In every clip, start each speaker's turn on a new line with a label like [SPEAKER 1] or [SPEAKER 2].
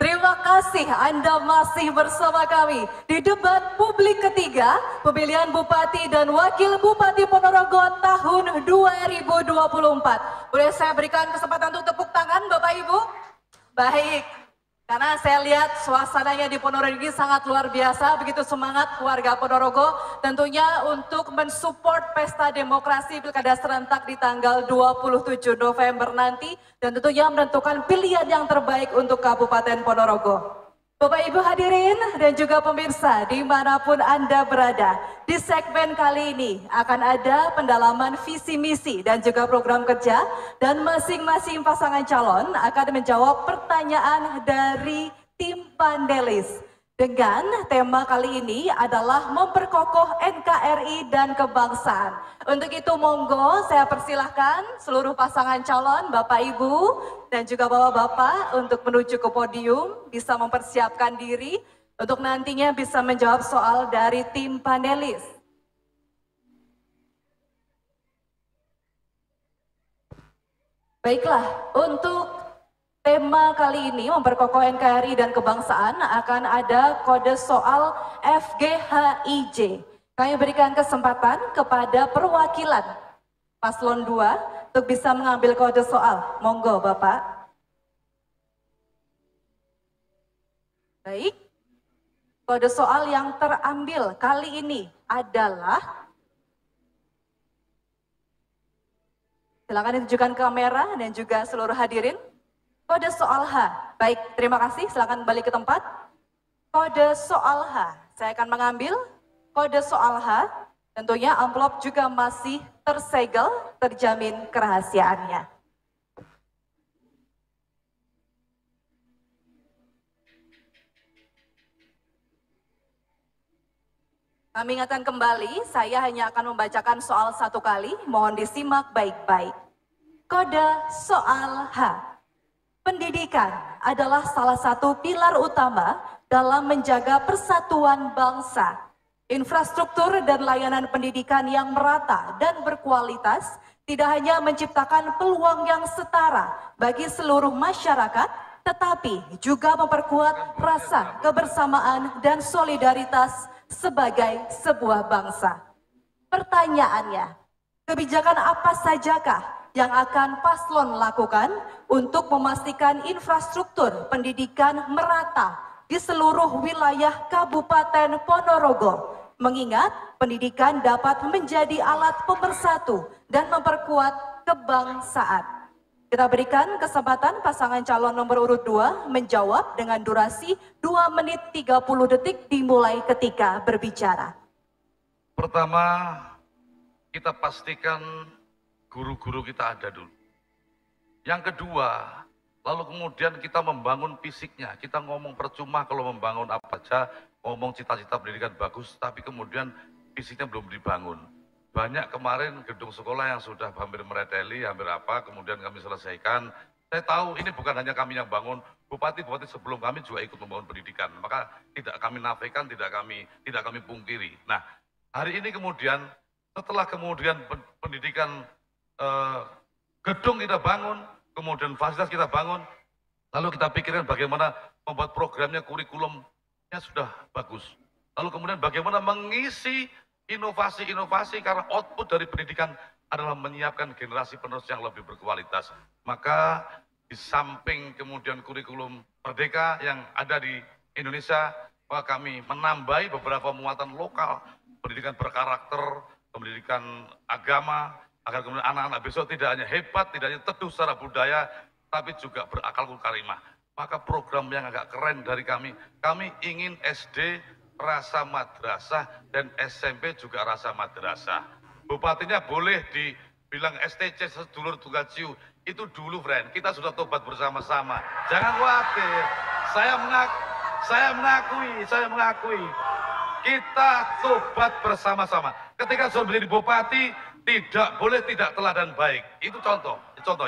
[SPEAKER 1] Terima kasih Anda masih bersama kami di debat publik ketiga pemilihan Bupati dan Wakil Bupati Ponorogo tahun 2024. Boleh saya berikan kesempatan untuk tepuk tangan Bapak Ibu? Baik, karena saya lihat suasananya di Ponorogo ini sangat luar biasa, begitu semangat warga Ponorogo tentunya untuk mensupport pesta demokrasi Pilkada serentak di tanggal 27 November nanti dan tentunya menentukan pilihan yang terbaik untuk Kabupaten Ponorogo. Bapak Ibu hadirin dan juga pemirsa dimanapun Anda berada, di segmen kali ini akan ada pendalaman visi misi dan juga program kerja dan masing-masing pasangan calon akan menjawab pertanyaan dari tim panelis. Dengan tema kali ini adalah memperkokoh NKRI dan kebangsaan. Untuk itu monggo saya persilahkan seluruh pasangan calon Bapak Ibu dan juga Bapak-Bapak untuk menuju ke podium bisa mempersiapkan diri untuk nantinya bisa menjawab soal dari tim panelis. Baiklah, untuk tema kali ini memperkokoh NKRI dan kebangsaan akan ada kode soal FGHIJ. Kami berikan kesempatan kepada perwakilan Paslon 2 untuk bisa mengambil kode soal. Monggo Bapak. Baik, kode soal yang terambil kali ini adalah, silakan ditujukan ke kamera dan juga seluruh hadirin. Kode soal H. Baik, terima kasih. Silakan kembali ke tempat. Kode soal H. Saya akan mengambil kode soal H. Tentunya amplop juga masih tersegel, terjamin kerahasiaannya. Kami ingatkan kembali, saya hanya akan membacakan soal satu kali. Mohon disimak baik-baik. Kode soal H. Pendidikan adalah salah satu pilar utama dalam menjaga persatuan bangsa. Infrastruktur dan layanan pendidikan yang merata dan berkualitas tidak hanya menciptakan peluang yang setara bagi seluruh masyarakat, tetapi juga memperkuat rasa kebersamaan dan solidaritas sebagai sebuah bangsa. Pertanyaannya, kebijakan apa sajakah yang akan paslon lakukan untuk memastikan infrastruktur pendidikan merata di seluruh wilayah Kabupaten Ponorogo, mengingat pendidikan dapat menjadi alat pemersatu dan memperkuat kebangsaan. Kita berikan kesempatan pasangan calon nomor urut 2 menjawab dengan durasi 2 menit 30 detik dimulai ketika berbicara.
[SPEAKER 2] Pertama, kita pastikan guru-guru kita ada dulu. Yang kedua, lalu kemudian kita membangun fisiknya. Kita ngomong percuma kalau membangun apa aja, ngomong cita-cita pendidikan bagus, tapi kemudian fisiknya belum dibangun. Banyak kemarin gedung sekolah yang sudah hampir mereteli, hampir apa, kemudian kami selesaikan. Saya tahu ini bukan hanya kami yang bangun, bupati-bupati sebelum kami juga ikut membangun pendidikan. Maka tidak kami nafikan, tidak kami pungkiri. Nah, hari ini kemudian setelah kemudian pendidikan gedung kita bangun, kemudian fasilitas kita bangun, lalu kita pikirkan bagaimana membuat programnya, kurikulumnya sudah bagus. Lalu kemudian bagaimana mengisi inovasi-inovasi karena output dari pendidikan adalah menyiapkan generasi penerus yang lebih berkualitas. Maka di samping kemudian kurikulum Merdeka yang ada di Indonesia, maka kami menambahi beberapa muatan lokal, pendidikan berkarakter, pendidikan agama, agar kemudian anak-anak besok tidak hanya hebat, tidak hanya teduh secara budaya, tapi juga berakal karimah. Maka program yang agak keren dari kami ingin SD rasa madrasah dan SMP juga rasa madrasah. Bupatinya boleh dibilang STC sedulur tunggal ciu, itu dulu friend, kita sudah tobat bersama-sama. Jangan khawatir, saya mengakui, kita tobat bersama-sama. Ketika sudah menjadi bupati, tidak boleh tidak teladan baik. Itu contoh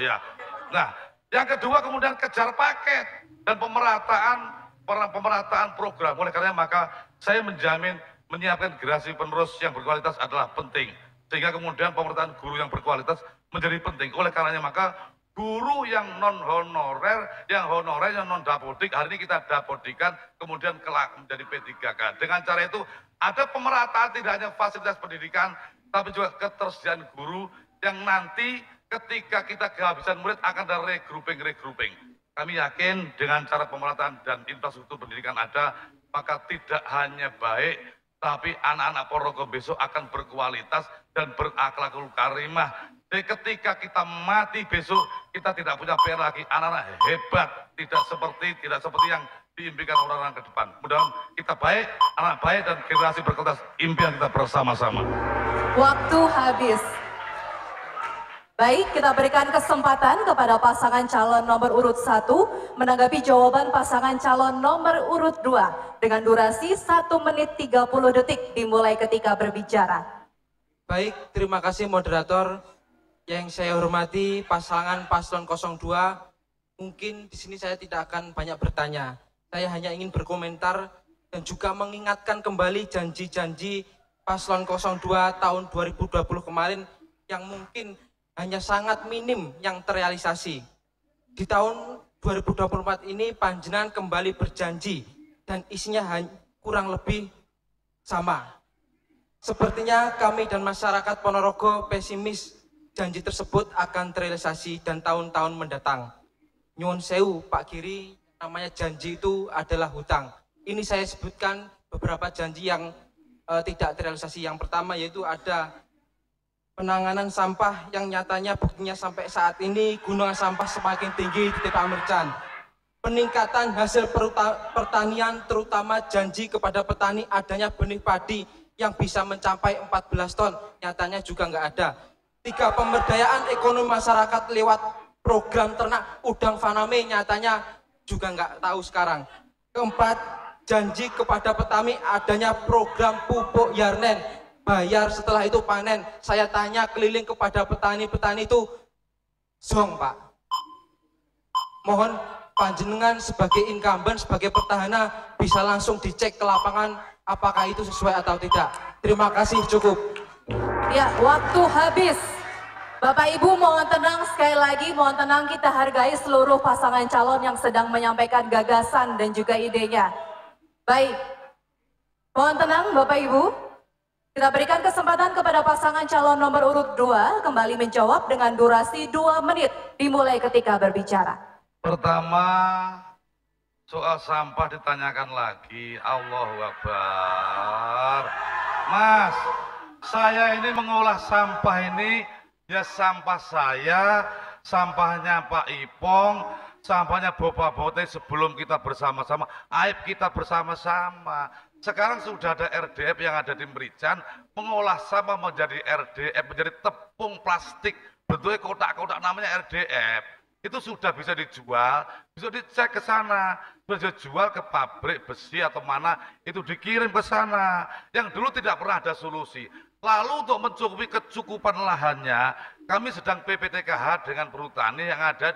[SPEAKER 2] ya. Nah, yang kedua kemudian kejar paket dan pemerataan program. Oleh karena maka saya menjamin menyiapkan generasi penerus yang berkualitas adalah penting. Sehingga kemudian pemerataan guru yang berkualitas menjadi penting. Oleh karenanya maka guru yang non honorer, yang honorer, yang non dapodik, hari ini kita dapodikan, kemudian kelak menjadi P3K. Dengan cara itu ada pemerataan tidak hanya fasilitas pendidikan, tapi juga ketersediaan guru yang nanti ketika kita kehabisan murid akan ada regrouping. Kami yakin dengan cara pemerataan dan infrastruktur pendidikan ada, maka tidak hanya baik, tapi anak-anak Ponorogo besok akan berkualitas dan berakhlakul karimah. Jadi ketika kita mati besok, kita tidak punya PR lagi, anak-anak hebat, tidak seperti yang diimpikan orang-orang ke depan. Mudah-mudahan kita baik, anak baik, dan generasi berkualitas, impian kita bersama-sama.
[SPEAKER 1] Waktu habis. Baik, kita berikan kesempatan kepada pasangan calon nomor urut 1 menanggapi jawaban pasangan calon nomor urut 2 dengan durasi 1 menit 30 detik dimulai ketika berbicara.
[SPEAKER 3] Baik, terima kasih moderator. Yang saya hormati pasangan paslon 02, mungkin di sini saya tidak akan banyak bertanya. Saya hanya ingin berkomentar dan juga mengingatkan kembali janji-janji paslon 02 tahun 2020 kemarin yang mungkin hanya sangat minim yang terrealisasi. Di tahun 2024 ini panjenengan kembali berjanji dan isinya kurang lebih sama. Sepertinya kami dan masyarakat Ponorogo pesimis janji tersebut akan terrealisasi dan tahun-tahun mendatang. Nyuwun sewu Pak Giri, namanya janji itu adalah hutang. Ini saya sebutkan beberapa janji yang tidak terrealisasi. Yang pertama yaitu ada penanganan sampah yang nyatanya buktinya sampai saat ini gunungan sampah semakin tinggi di Tepa Mercan. Peningkatan hasil pertanian terutama janji kepada petani adanya benih padi yang bisa mencapai 14 ton, nyatanya juga nggak ada. 3, pemberdayaan ekonomi masyarakat lewat program ternak udang faname, nyatanya juga nggak tahu sekarang. 4, janji kepada petani adanya program pupuk Yarnen, bayar setelah itu panen. Saya tanya keliling kepada petani-petani itu, zong Pak. Mohon panjenengan sebagai incumbent, sebagai petahana bisa langsung dicek ke lapangan apakah itu sesuai atau tidak. Terima kasih, cukup.
[SPEAKER 1] Ya, waktu habis. Bapak Ibu mohon tenang, sekali lagi mohon tenang, kita hargai seluruh pasangan calon yang sedang menyampaikan gagasan dan juga idenya. Baik, mohon tenang Bapak Ibu. Kita berikan kesempatan kepada pasangan calon nomor urut 2 kembali menjawab dengan durasi 2 menit dimulai ketika berbicara.
[SPEAKER 2] Pertama, soal sampah ditanyakan lagi. Allahu Akbar. Mas, saya ini mengolah sampah ini, ya sampah saya, sampahnya Pak Ipong, sampahnya Bapak Bote sebelum kita bersama-sama, aib kita bersama-sama. Sekarang sudah ada RDF yang ada di Merican, mengolah sampah menjadi RDF, menjadi tepung plastik, bentuknya kotak-kotak namanya RDF. Itu sudah bisa dijual, bisa dicek ke sana, bisa dijual ke pabrik besi atau mana, itu dikirim ke sana. Yang dulu tidak pernah ada solusi. Lalu untuk mencukupi kecukupan lahannya, kami sedang PPTKH dengan perhutani yang ada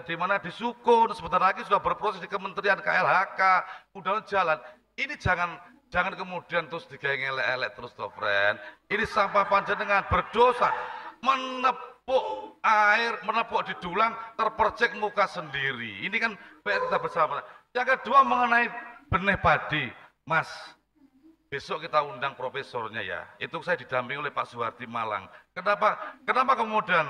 [SPEAKER 2] di mana di Sukun. Sebentar lagi sudah berproses di Kementerian KLHK, mudah-mudahan jalan. Ini jangan kemudian terus digawe elek-elek terus toh, friend. Ini sampah panjenengan berdosa, menepuk air, menepuk di dulang, terpercik muka sendiri. Ini kan PR kita bersama. Yang kedua mengenai benih padi, Mas. Besok kita undang profesornya ya. Itu saya didampingi oleh Pak Suhardi Malang. Kenapa kemudian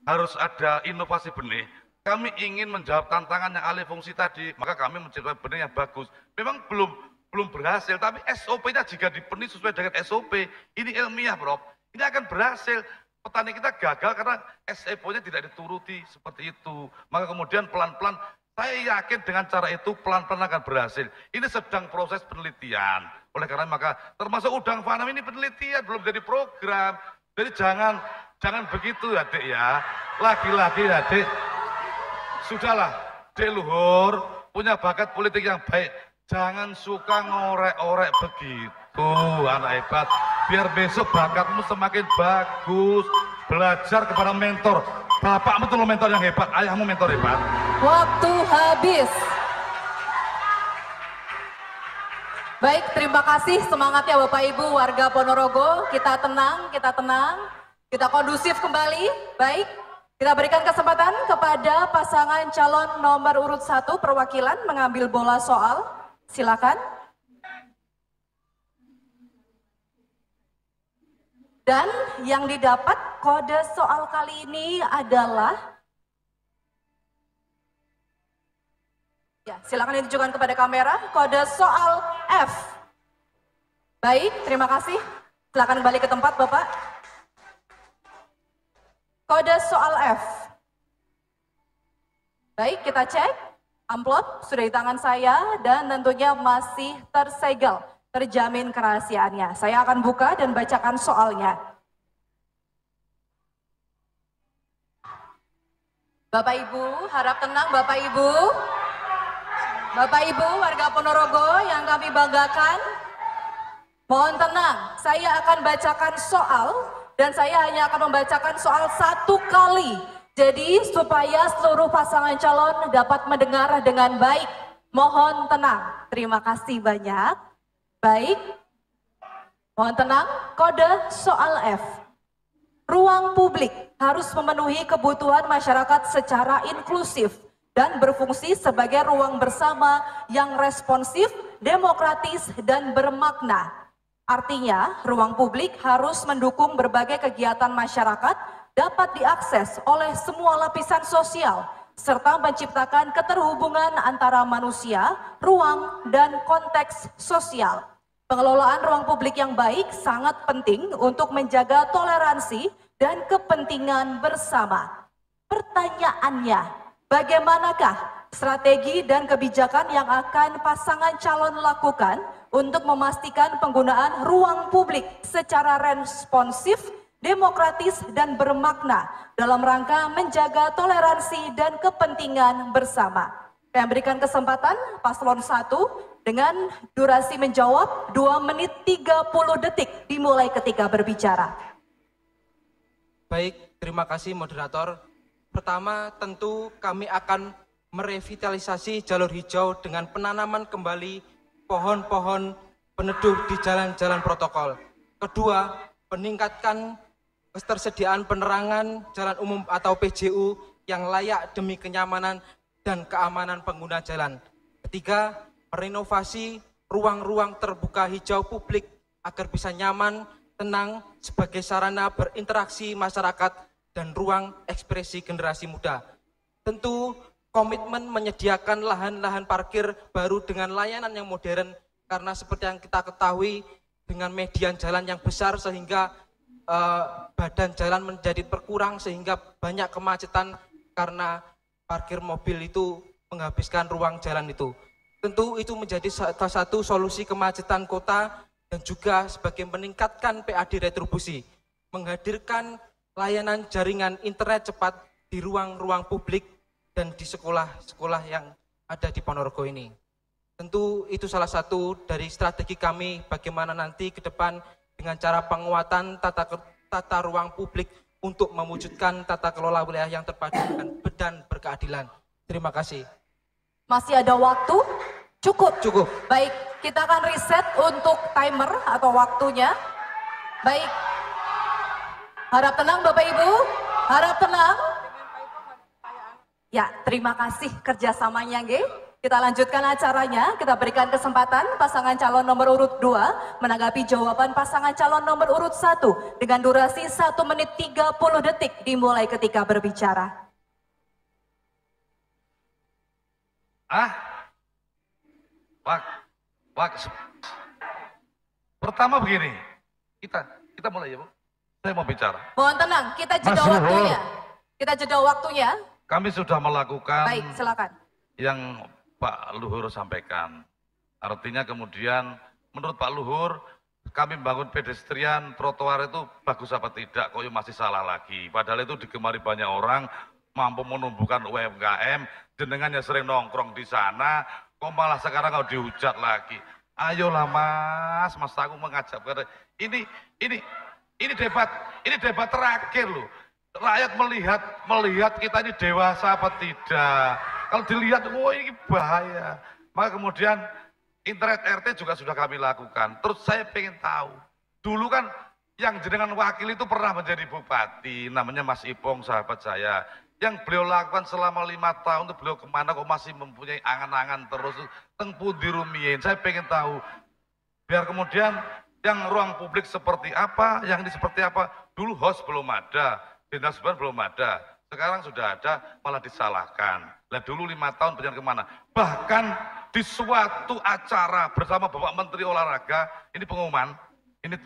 [SPEAKER 2] harus ada inovasi benih? Kami ingin menjawab tantangan yang alih fungsi tadi, maka kami menciptakan benih yang bagus. Memang belum berhasil, tapi SOP-nya jika dipenuhi sesuai dengan SOP, ini ilmiah, Bro. Ini akan berhasil. Petani kita gagal karena SOP-nya tidak dituruti seperti itu. Maka kemudian pelan-pelan, saya yakin dengan cara itu pelan-pelan akan berhasil. Ini sedang proses penelitian. Oleh karena maka termasuk udang fanam ini penelitian, belum jadi program. Jadi jangan begitu ya, Dek ya. Lagi-lagi ya, Dek. Sudahlah, Dek Luhur punya bakat politik yang baik. Jangan suka ngorek-orek begitu, anak hebat. Biar besok bakatmu semakin bagus. Belajar kepada mentor. Bapakmu tuh mentor yang hebat, ayahmu mentor hebat.
[SPEAKER 1] Waktu habis. Baik, terima kasih semangatnya Bapak Ibu warga Ponorogo. Kita tenang, kita kondusif kembali. Baik, Kita berikan kesempatan kepada pasangan calon nomor urut 1 perwakilan mengambil bola soal. Silakan. Dan yang didapat kode soal kali ini adalah, ya, silakan ditujukan kepada kamera, kode soal F. Baik, terima kasih. Silakan kembali ke tempat, Bapak. Kode soal F. Baik, kita cek. Amplop sudah di tangan saya dan tentunya masih tersegel, terjamin kerahasiaannya. Saya akan buka dan bacakan soalnya. Bapak Ibu, harap tenang Bapak Ibu. Bapak Ibu, warga Ponorogo yang kami banggakan, mohon tenang. Saya akan bacakan soal dan saya hanya akan membacakan soal 1 kali. Jadi supaya seluruh pasangan calon dapat mendengar dengan baik. Mohon tenang. Terima kasih banyak. Baik. Mohon tenang. Kode soal F. Ruang publik harus memenuhi kebutuhan masyarakat secara inklusif dan berfungsi sebagai ruang bersama yang responsif, demokratis, dan bermakna. Artinya, ruang publik harus mendukung berbagai kegiatan masyarakat dapat diakses oleh semua lapisan sosial, serta menciptakan keterhubungan antara manusia, ruang, dan konteks sosial. Pengelolaan ruang publik yang baik sangat penting untuk menjaga toleransi dan kepentingan bersama. Pertanyaannya, bagaimanakah strategi dan kebijakan yang akan pasangan calon lakukan untuk memastikan penggunaan ruang publik secara responsif, demokratis, dan bermakna dalam rangka menjaga toleransi dan kepentingan bersama? Saya berikan kesempatan paslon 1 dengan durasi menjawab 2 menit 30 detik dimulai ketika berbicara.
[SPEAKER 3] Baik, terima kasih moderator. Pertama, tentu kami akan merevitalisasi jalur hijau dengan penanaman kembali pohon-pohon peneduh di jalan-jalan protokol. Kedua, meningkatkan ketersediaan penerangan jalan umum atau PJU yang layak demi kenyamanan dan keamanan pengguna jalan. Ketiga, merenovasi ruang-ruang terbuka hijau publik agar bisa nyaman, tenang sebagai sarana berinteraksi masyarakat dan ruang ekspresi generasi muda. Tentu komitmen menyediakan lahan-lahan parkir baru dengan layanan yang modern, karena seperti yang kita ketahui dengan median jalan yang besar sehingga badan jalan menjadi berkurang sehingga banyak kemacetan karena parkir mobil itu menghabiskan ruang jalan itu. Tentu itu menjadi salah satu solusi kemacetan kota dan juga sebagai meningkatkan PAD retribusi, menghadirkan layanan jaringan internet cepat di ruang-ruang publik dan di sekolah-sekolah yang ada di Ponorogo ini. Tentu itu salah satu dari strategi kami bagaimana nanti ke depan dengan cara penguatan tata ruang publik untuk mewujudkan tata kelola wilayah yang terpadu dan berkeadilan. Terima kasih.
[SPEAKER 1] Masih ada waktu? Cukup?
[SPEAKER 3] Cukup.
[SPEAKER 1] Baik, kita akan reset untuk timer atau waktunya. Baik. Harap tenang Bapak Ibu, harap tenang. Ya, terima kasih kerjasamanya, G. Kita lanjutkan acaranya, kita berikan kesempatan pasangan calon nomor urut 2 menanggapi jawaban pasangan calon nomor urut 1 dengan durasi 1 menit 30 detik dimulai ketika berbicara.
[SPEAKER 2] Pertama begini, kita mulai ya Bu, saya mau bicara.
[SPEAKER 1] Mohon tenang, kita jeda waktunya. Kita jeda waktunya.
[SPEAKER 2] Kami sudah melakukan
[SPEAKER 1] Baik, silakan.
[SPEAKER 2] yang Pak Luhur sampaikan. Artinya kemudian menurut Pak Luhur, kami membangun pedestrian, trotoar itu bagus apa tidak, kok masih salah lagi. Padahal itu digemari banyak orang, mampu menumbuhkan UMKM, jenengannya sering nongkrong di sana, kok malah sekarang kau dihujat lagi. Ayolah Mas aku mengajak ini debat terakhir loh. Rakyat melihat kita ini dewasa apa tidak. Kalau dilihat, ini bahaya. Maka kemudian internet RT juga sudah kami lakukan. Terus saya pengen tahu, dulu kan Yang jenengan wakil itu pernah menjadi bupati, namanya Mas Ipong, sahabat saya. Yang beliau lakukan selama 5 tahun itu beliau kemana kok masih mempunyai angan-angan terus, teng pundi rumiyin. Saya pengen tahu, biar kemudian yang ruang publik seperti apa, yang ini seperti apa. Dulu host belum ada, dinas belum ada, sekarang sudah ada, malah disalahkan. Lah dulu 5 tahun berjalan kemana? Bahkan di suatu acara bersama Bapak Menteri Olahraga, ini pengumuman, ini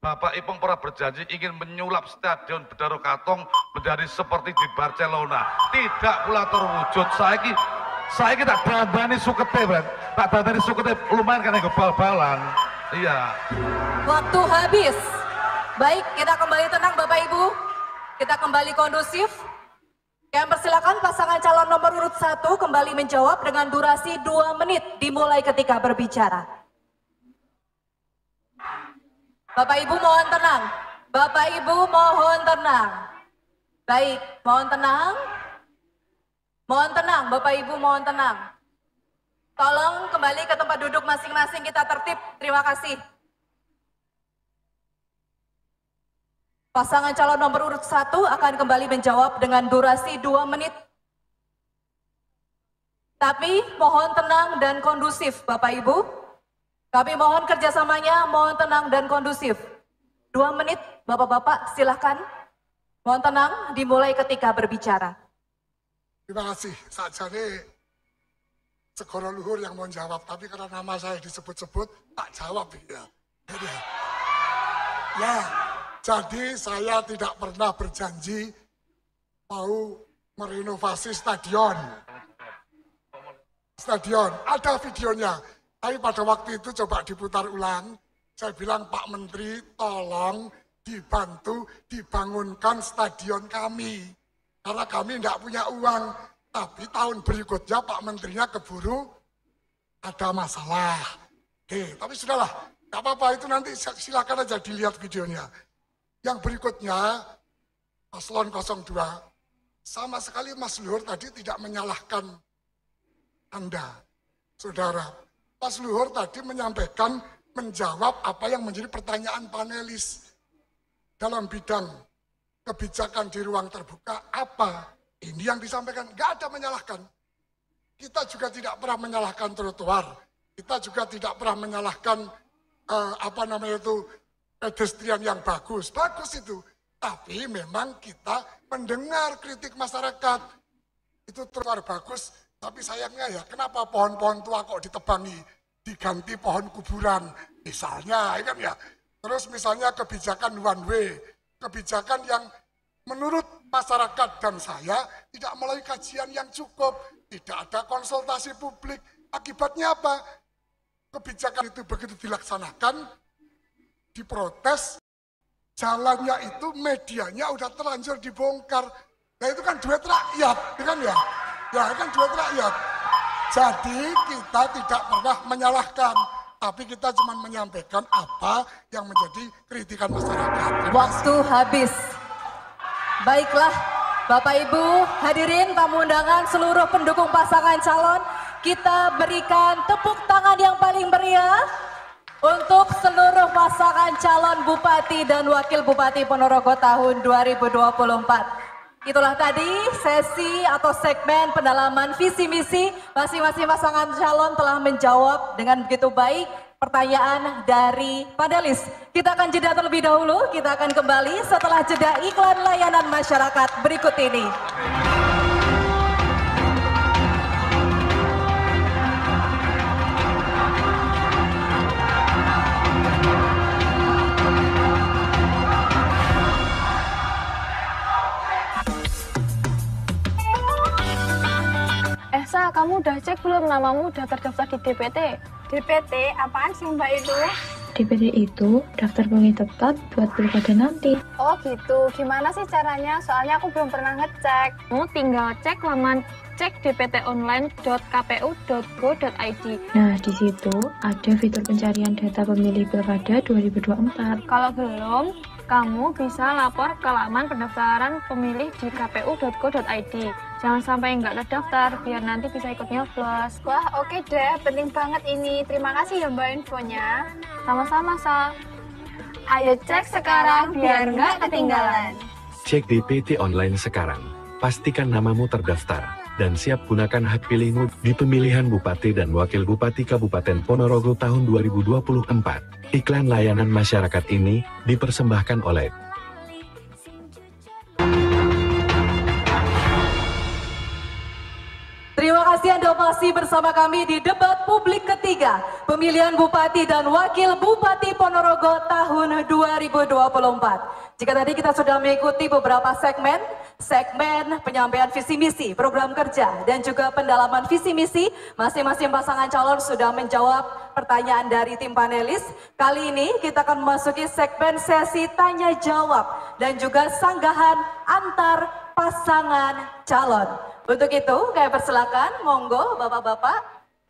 [SPEAKER 2] Bapak Ipong pernah berjanji ingin menyulap stadion Bedaro Katong menjadi seperti di Barcelona. Tidak pula terwujud. Saya tak dandani sukete, Bang. Tak dandani sukete lumayan kan bal-balan. Iya.
[SPEAKER 1] Waktu habis. Baik, kita kembali tenang Bapak Ibu. Kita kembali kondusif. Kami persilakan pasangan calon nomor urut 1 kembali menjawab dengan durasi 2 menit dimulai ketika berbicara. Bapak Ibu mohon tenang. Bapak Ibu mohon tenang. Baik, mohon tenang. Mohon tenang, Bapak Ibu mohon tenang. Tolong kembali ke tempat duduk masing-masing, kita tertib. Terima kasih. Pasangan calon nomor urut 1 akan kembali menjawab dengan durasi 2 menit. Tapi mohon tenang dan kondusif Bapak Ibu. Kami mohon kerjasamanya, mohon tenang dan kondusif. 2 menit, Bapak-Bapak silahkan. Mohon tenang, dimulai ketika berbicara.
[SPEAKER 4] Terima kasih. Saja nih, segoro luhur yang mau jawab, tapi karena nama saya disebut-sebut, tak jawab ya. Jadi saya tidak pernah berjanji mau merenovasi stadion. Stadion, ada videonya. Tapi pada waktu itu coba diputar ulang, saya bilang Pak Menteri tolong dibantu dibangunkan stadion kami. Karena kami tidak punya uang, tapi tahun berikutnya Pak Menterinya keburu ada masalah. Oke, tapi sudahlah, nggak apa-apa itu nanti silakan aja dilihat videonya. Yang berikutnya, Paslon 02, sama sekali Mas Luhur tadi tidak menyalahkan Anda, saudara. Mas Luhur tadi menyampaikan, menjawab apa yang menjadi pertanyaan panelis dalam bidang kebijakan di ruang terbuka. Apa? Ini yang disampaikan, nggak ada menyalahkan. Kita juga tidak pernah menyalahkan trotoar. Kita juga tidak pernah menyalahkan pedestrian yang bagus. Bagus itu. Tapi memang kita mendengar kritik masyarakat. Itu trotoar bagus. Tapi sayangnya ya, kenapa pohon-pohon tua kok ditebangi, diganti pohon kuburan, misalnya, kan ya. Terus misalnya kebijakan one way, kebijakan yang menurut masyarakat dan saya tidak melalui kajian yang cukup, tidak ada konsultasi publik. Akibatnya apa? Kebijakan itu begitu dilaksanakan, diprotes, jalannya itu medianya udah terlanjur dibongkar. Nah itu kan duit rakyat, kan ya? Ya kan duit rakyat. Jadi kita tidak pernah menyalahkan, tapi kita cuma menyampaikan apa yang menjadi kritikan masyarakat.
[SPEAKER 1] Waktu habis. Baiklah, Bapak Ibu hadirin tamu undangan seluruh pendukung pasangan calon, kita berikan tepuk tangan yang paling meriah untuk seluruh pasangan calon Bupati dan Wakil Bupati Ponorogo tahun 2024. Itulah tadi sesi atau segmen pendalaman visi misi. Masing-masing pasangan calon telah menjawab dengan begitu baik pertanyaan dari panelis. Kita akan jeda terlebih dahulu, kita akan kembali setelah jeda iklan layanan masyarakat berikut ini.
[SPEAKER 5] Sa, kamu udah cek belum namamu udah terdaftar di DPT?
[SPEAKER 6] DPT? Apaan sih Mbak itu?
[SPEAKER 5] DPT itu daftar pemilih tetap buat pilkada nanti.
[SPEAKER 6] Oh gitu, gimana sih caranya? Soalnya aku belum pernah ngecek.
[SPEAKER 5] Kamu tinggal cek laman cek dptonline.kpu.go.id.
[SPEAKER 7] Nah, di situ ada fitur pencarian data pemilih pilkada 2024.
[SPEAKER 5] Kalau belum, kamu bisa lapor ke laman pendaftaran pemilih di kpu.go.id. Jangan sampai nggak terdaftar, biar nanti bisa ikut nyoblos.
[SPEAKER 6] Wah, oke deh, penting banget ini. Terima kasih ya Mbak infonya.
[SPEAKER 5] Sama-sama, Sa.
[SPEAKER 6] Ayo cek sekarang biar nggak ketinggalan.
[SPEAKER 8] Cek di PT Online sekarang. Pastikan namamu terdaftar dan siap gunakan hak pilihmu di pemilihan Bupati dan Wakil Bupati Kabupaten Ponorogo tahun 2024. Iklan layanan masyarakat ini dipersembahkan oleh
[SPEAKER 1] Terima kasih Anda masih bersama kami di debat publik ketiga pemilihan Bupati dan Wakil Bupati Ponorogo tahun 2024. Jika tadi kita sudah mengikuti beberapa segmen penyampaian visi misi, program kerja, dan juga pendalaman visi misi, masing-masing pasangan calon sudah menjawab pertanyaan dari tim panelis. Kali ini kita akan memasuki segmen sesi tanya jawab dan juga sanggahan antar pasangan calon. Untuk itu, kami persilakan, monggo Bapak-Bapak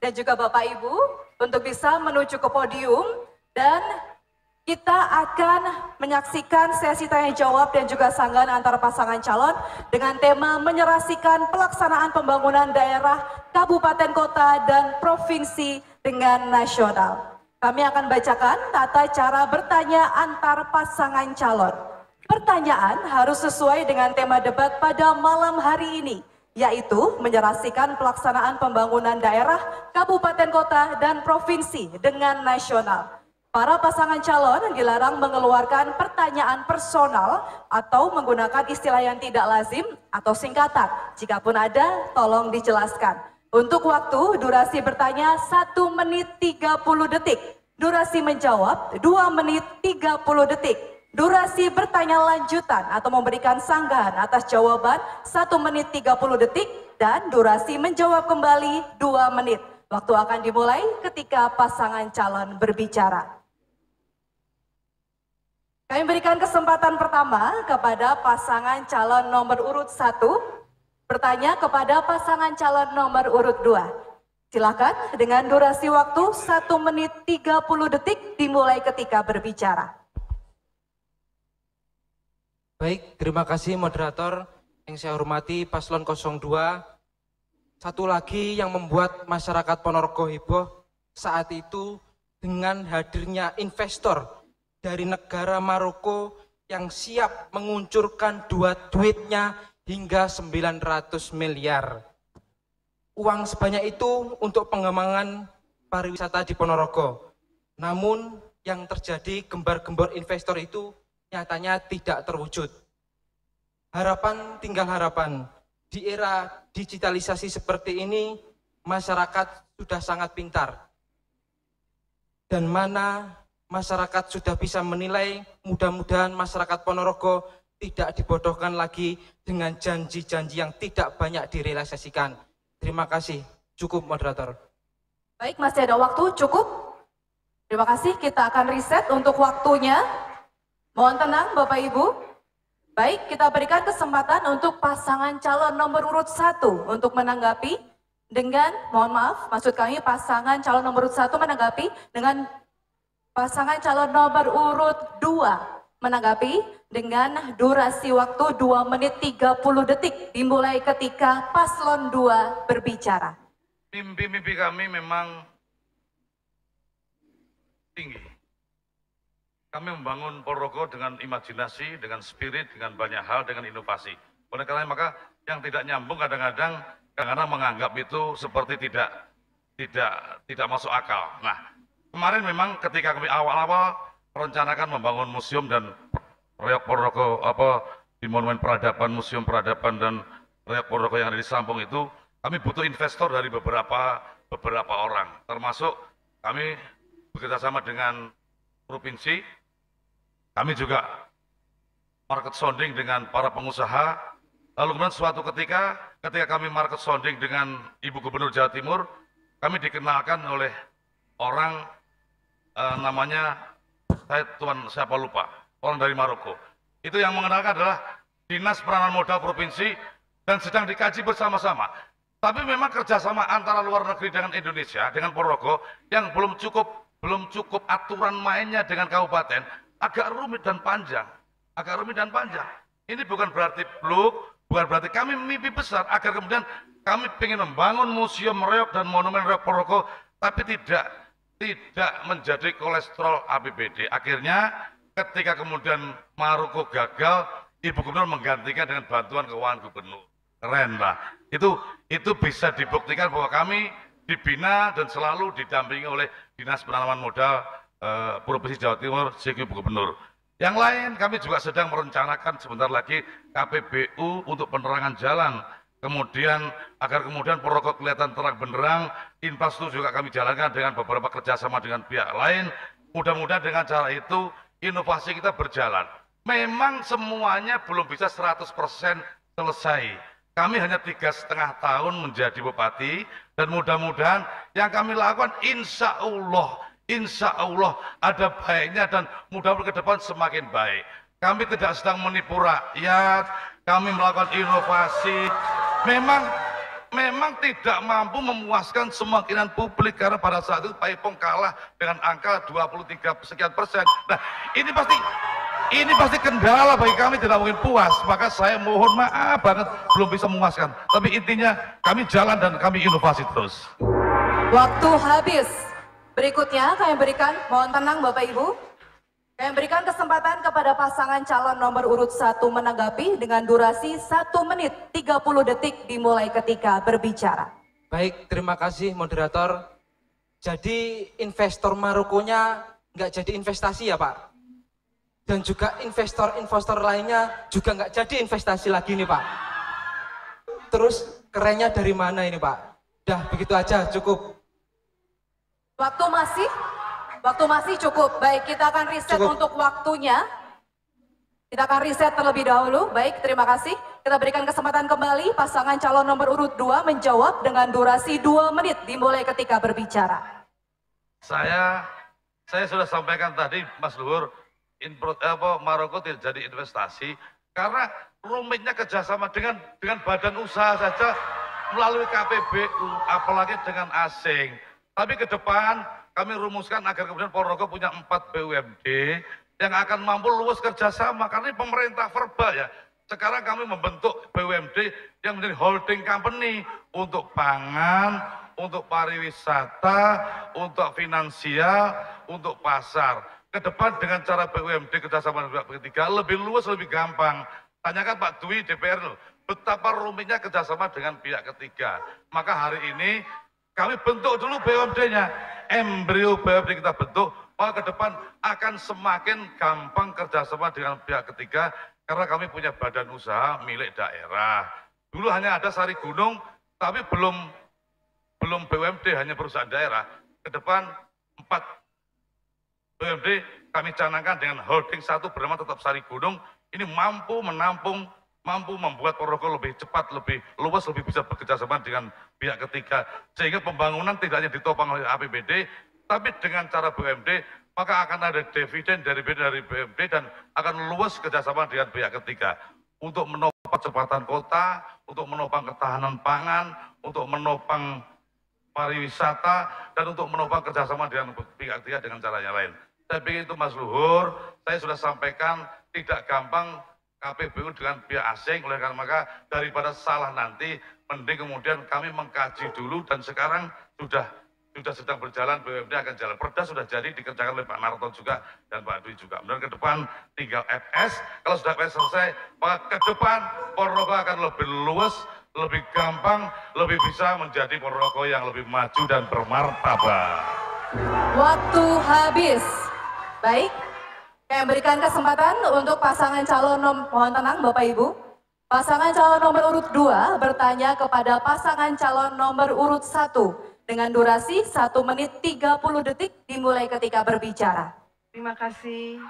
[SPEAKER 1] dan juga Bapak Ibu untuk bisa menuju ke podium dan kita akan menyaksikan sesi tanya jawab dan juga sanggahan antar pasangan calon dengan tema menyerasikan pelaksanaan pembangunan daerah, kabupaten, kota, dan provinsi dengan nasional. Kami akan bacakan tata cara bertanya antar pasangan calon. Pertanyaan harus sesuai dengan tema debat pada malam hari ini, yaitu menyerasikan pelaksanaan pembangunan daerah, kabupaten, kota, dan provinsi dengan nasional. Para pasangan calon dilarang mengeluarkan pertanyaan personal atau menggunakan istilah yang tidak lazim atau singkatan. Jikapun ada, tolong dijelaskan. Untuk waktu, durasi bertanya 1 menit 30 detik. Durasi menjawab 2 menit 30 detik. Durasi bertanya lanjutan atau memberikan sanggahan atas jawaban 1 menit 30 detik dan durasi menjawab kembali 2 menit. Waktu akan dimulai ketika pasangan calon berbicara. Kami berikan kesempatan pertama kepada pasangan calon nomor urut 1, bertanya kepada pasangan calon nomor urut 2. Silakan dengan durasi waktu 1 menit 30 detik dimulai ketika berbicara.
[SPEAKER 3] Baik, terima kasih moderator yang saya hormati Paslon 02. Satu lagi yang membuat masyarakat Ponorogo heboh saat itu dengan hadirnya investor dari negara Maroko yang siap menguncurkan duitnya hingga 900 miliar. Uang sebanyak itu untuk pengembangan pariwisata di Ponorogo. Namun yang terjadi gembar-gembor investor itu nyatanya tidak terwujud. Harapan tinggal harapan. Di era digitalisasi seperti ini, masyarakat sudah sangat pintar. Dan mana masyarakat sudah bisa menilai, mudah-mudahan masyarakat Ponorogo tidak dibodohkan lagi dengan janji-janji yang tidak banyak direalisasikan. Terima kasih. Cukup moderator.
[SPEAKER 1] Baik, masih ada waktu, cukup. Terima kasih, kita akan riset untuk waktunya. Mohon tenang Bapak Ibu. Baik, kita berikan kesempatan untuk pasangan calon nomor urut 1 untuk menanggapi dengan, mohon maaf, maksud kami pasangan calon nomor urut 1 menanggapi dengan pasangan calon nomor urut 2 menanggapi dengan durasi waktu 2 menit 30 detik dimulai ketika paslon 2 berbicara.
[SPEAKER 2] Mimpi-mimpi kami memang tinggi. Kami membangun Ponorogo dengan imajinasi, dengan spirit, dengan banyak hal, dengan inovasi. Oleh karena maka yang tidak nyambung kadang-kadang menganggap itu seperti tidak masuk akal. Nah, kemarin memang ketika kami awal-awal merencanakan membangun museum dan Reok Ponorogo di Monumen Peradaban, Museum Peradaban dan Reok Ponorogo yang ada di Sampung itu, kami butuh investor dari beberapa orang, termasuk kami bekerjasama dengan provinsi. Kami juga market sounding dengan para pengusaha. Lalu kemudian suatu ketika kami market sounding dengan Ibu Gubernur Jawa Timur, kami dikenalkan oleh orang namanya siapa lupa, orang dari Maroko. Itu yang mengenalkan adalah Dinas Penanaman Modal Provinsi dan sedang dikaji bersama-sama. Tapi memang kerjasama antara luar negeri dengan Indonesia, dengan Ponorogo yang belum cukup aturan mainnya dengan kabupaten. Agak rumit dan panjang. Ini bukan berarti bukan berarti kami mimpi besar agar kemudian kami ingin membangun museum reok dan monumen reok Ponorogo, tapi tidak menjadi kolesterol APBD. Akhirnya ketika kemudian Maroko gagal, Ibu Gubernur menggantikan dengan bantuan keuangan Gubernur. Keren lah. Itu bisa dibuktikan bahwa kami dibina dan selalu didampingi oleh Dinas Penanaman Modal Provinsi Jawa Timur, selaku Ibu Gubernur. Yang lain kami juga sedang merencanakan sebentar lagi KPBU untuk penerangan jalan. Kemudian agar kemudian Ponorogo kelihatan terang benderang, infrastruktur juga kami jalankan dengan beberapa kerjasama dengan pihak lain. Mudah-mudahan dengan cara itu inovasi kita berjalan. Memang semuanya belum bisa 100% selesai. Kami hanya 3,5 tahun menjadi bupati dan mudah-mudahan yang kami lakukan insya Allah ada baiknya dan mudah-mudahan ke depan semakin baik. Kami tidak sedang menipu rakyat, kami melakukan inovasi. Memang tidak mampu memuaskan semua keinginan publik karena pada saat itu Pak Ipong kalah dengan angka 23 sekian persen. Nah, ini pasti kendala bagi kami, tidak mungkin puas. Maka saya mohon maaf banget belum bisa memuaskan. Tapi intinya kami jalan dan kami inovasi terus.
[SPEAKER 1] Waktu habis. Berikutnya kami berikan, mohon tenang Bapak Ibu. Kami berikan kesempatan kepada pasangan calon nomor urut 1 menanggapi dengan durasi 1 menit 30 detik dimulai ketika berbicara.
[SPEAKER 3] Baik, terima kasih moderator. Jadi investor Marokonya nggak jadi investasi ya Pak? Dan juga investor-investor lainnya juga nggak jadi investasi lagi nih Pak. Terus kerennya dari mana ini Pak? Dah begitu aja, cukup.
[SPEAKER 1] Waktu masih cukup. Baik, kita akan riset untuk waktunya. Kita akan riset terlebih dahulu. Baik, terima kasih. Kita berikan kesempatan kembali pasangan calon nomor urut 2 menjawab dengan durasi 2 menit dimulai ketika berbicara.
[SPEAKER 2] Saya sudah sampaikan tadi Mas Luhur, Maroko tidak jadi investasi karena rumitnya kerjasama dengan badan usaha saja melalui KPBU, apalagi dengan asing. Tapi ke depan kami rumuskan agar kemudian Ponorogo punya 4 BUMD yang akan mampu luas kerjasama karena ini pemerintah verbal ya. Sekarang kami membentuk BUMD yang menjadi holding company untuk pangan, untuk pariwisata, untuk finansial, untuk pasar. Ke depan dengan cara BUMD kerjasama dengan pihak ketiga lebih luas, lebih gampang. Tanyakan Pak Dwi DPR loh, betapa rumitnya kerjasama dengan pihak ketiga. Maka hari ini kami bentuk dulu BUMD-nya, embrio BUMD kita bentuk, maka ke depan akan semakin gampang kerjasama dengan pihak ketiga karena kami punya badan usaha milik daerah. Dulu hanya ada Sari Gunung, tapi belum BUMD, hanya perusahaan daerah. Ke depan 4 BUMD kami canangkan dengan holding 1 bernama tetap Sari Gunung, ini mampu menampung, mampu membuat Ponorogo lebih cepat, lebih luas, lebih bisa bekerjasama dengan pihak ketiga. Sehingga pembangunan tidak hanya ditopang oleh APBD, tapi dengan cara BUMD, maka akan ada dividen dari BUMD dan akan luas kerjasama dengan pihak ketiga. Untuk menopang percepatan kota, untuk menopang ketahanan pangan, untuk menopang pariwisata, dan untuk menopang kerjasama dengan pihak ketiga dengan cara yang lain. Saya pikir itu Mas Luhur, saya sudah sampaikan tidak gampang KPBU dengan pihak asing, oleh karena maka daripada salah nanti, mending kemudian kami mengkaji dulu dan sekarang sudah sedang berjalan, BUMD akan jalan. Perda sudah jadi dikerjakan oleh Pak Narto juga dan Pak Dwi juga. Dan ke depan tinggal FS, kalau sudah FS selesai, maka ke depan Ponorogo akan lebih luas, lebih gampang, lebih bisa menjadi Ponorogo yang lebih maju dan bermartabat.
[SPEAKER 1] Waktu habis. Baik, kami berikan kesempatan untuk pasangan calon mohon tenang Bapak Ibu. Pasangan calon nomor urut 2 bertanya kepada pasangan calon nomor urut 1 dengan durasi 1 menit 30 detik dimulai ketika berbicara.
[SPEAKER 9] Terima kasih.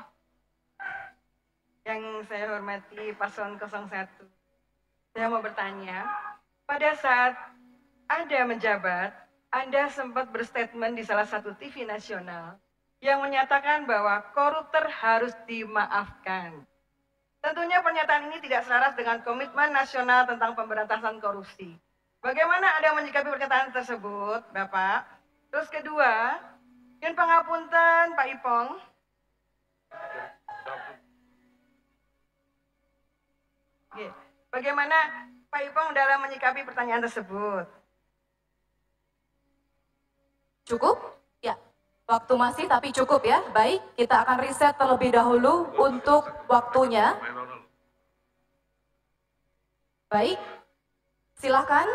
[SPEAKER 9] Yang saya hormati paslon 01. Saya mau bertanya, pada saat Anda menjabat, Anda sempat berstatement di salah satu TV nasional yang menyatakan bahwa koruptor harus dimaafkan. Tentunya pernyataan ini tidak selaras dengan komitmen nasional tentang pemberantasan korupsi. Bagaimana Anda menyikapi pernyataan tersebut, Bapak? Terus kedua, ingin pangapunten Pak Ipong. Bagaimana Pak Ipong dalam menyikapi pertanyaan tersebut?
[SPEAKER 1] Cukup? Ya. Waktu masih tapi cukup ya. Baik, kita akan riset terlebih dahulu untuk waktunya. Baik, silakan.